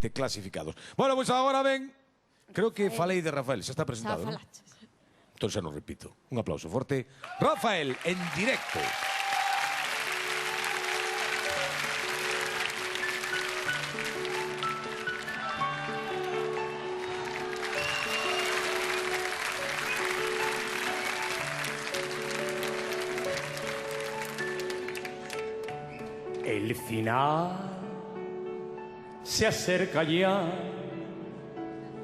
perfectamente clasificados. Bueno, pois agora ven, creo que falei de Rafael, xa está presentado, non? Entón xa non repito. Un aplauso forte. Rafael, en directo. El final se acerca ya,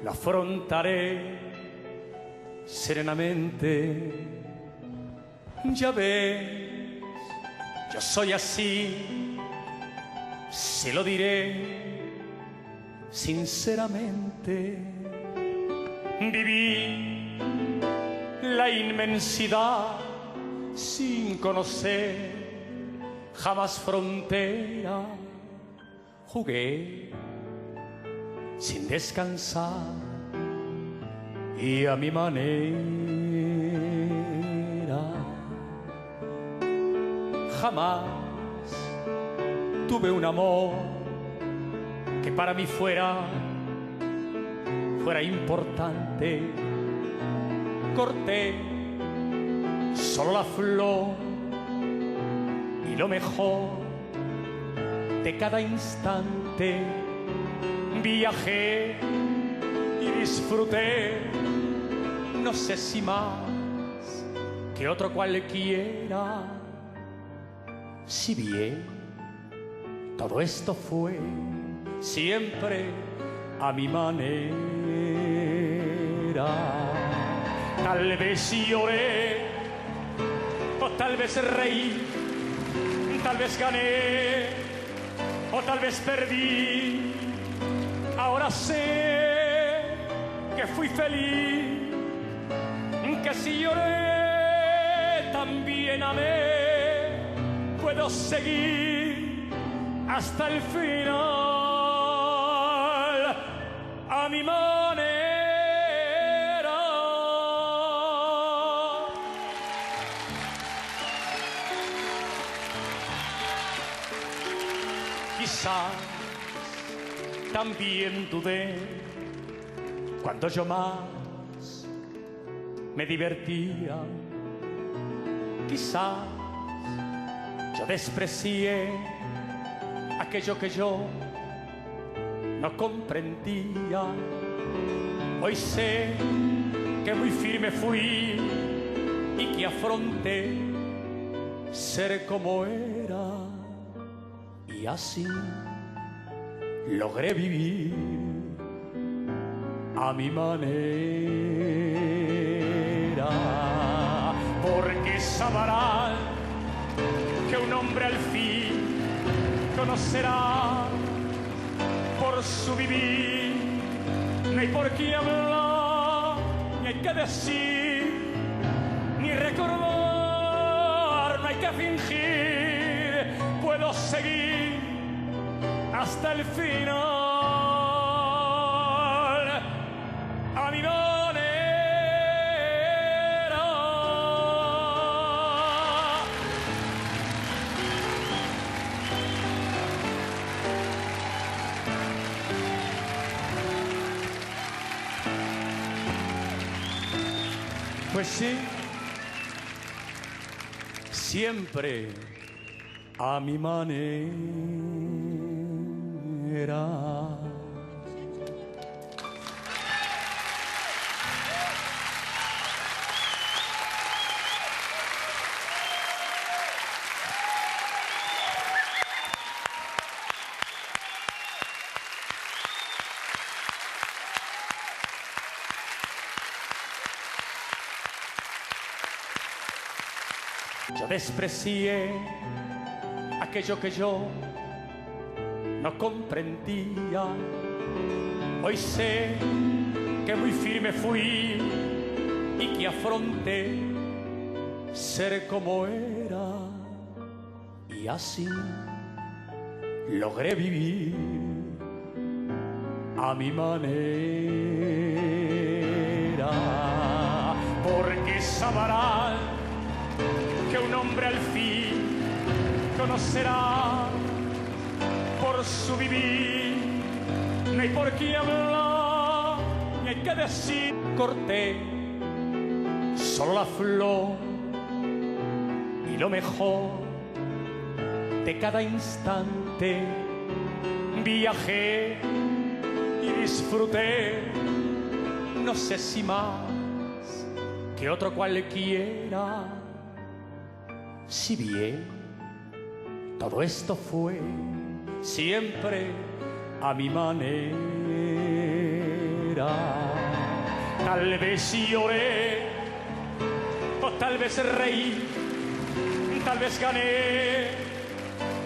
lo afrontaré serenamente. Ya ves, yo soy así, se lo diré sinceramente. Viví la inmensidad sin conocer jamás frontera, jugué sin descansar y a mi manera. Jamás tuve un amor que para mí fuera importante. Corté solo la flor y lo mejor de cada instante. Viajé y disfruté, no sé si más que otro cualquiera. Si bien todo esto fue siempre a mi manera. Tal vez lloré o tal vez reí, tal vez gané o tal vez perdí. Ahora sé que fui feliz, que si lloré también amé. Puedo seguir hasta el final a mi manera. Quizás también dudé cuando yo más me divertía. Quizás yo desprecié aquello que yo no comprendía. Hoy sé que muy firme fui y que afronté ser como era. Y así logré vivir a mi manera. Porque sabrán que un hombre al fin conocerá por su vivir. No hay por qué hablar, ni hay que decir, ni recordar, no hay que fingir. Puedo seguir hasta el final a mi manera. Pues sí, siempre a mi manera. Yo desprecié aquello que yo no comprendía. Hoy sé que muy firme fui y que afronté ser como era. Y así logré vivir a mi manera. Porque sabrán que un hombre al fin conocerá por su vivir. No hay hay por qué hablar y hay que decir. Corté solo la flor y lo mejor de cada instante. Viajé y disfruté, no sé si más que otro cualquiera. Si bien todo esto fue siempre a mi manera, tal vez lloré o tal vez reí, tal vez gané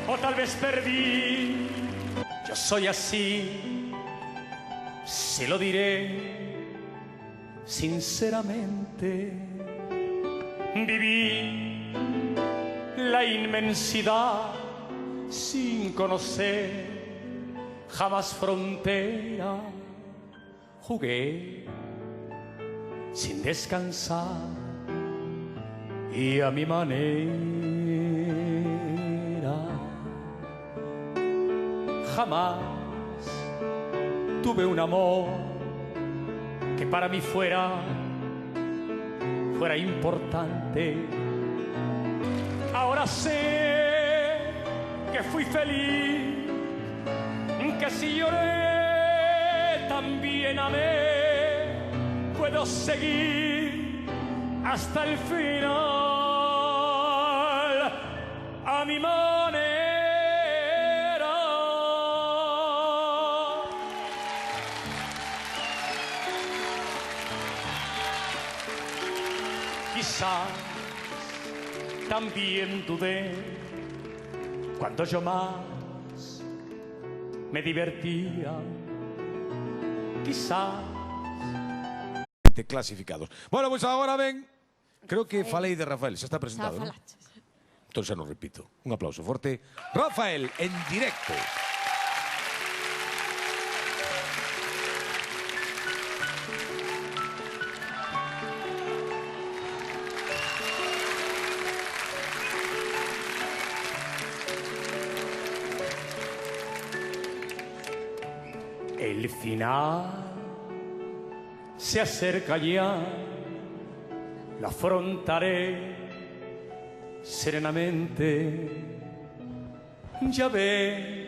o tal vez perdí. Yo soy así, se lo diré sinceramente. Viví la inmensidad sin conocer jamás frontera. Jugué sin descansar y a mi manera. Jamás tuve un amor que para mí fuera importante. Ahora sé que fui feliz, que si lloré también amé. Puedo seguir hasta el final a mi manera. Quizás también dudé cuando yo más me divertía. Quizás clasificados. Bueno, pues agora ven, creo que falei de Rafael, xa está presentado, non? Entón xa non repito. Un aplauso forte. Rafael, en directo. El final se acerca ya, lo afrontaré serenamente. Ya ves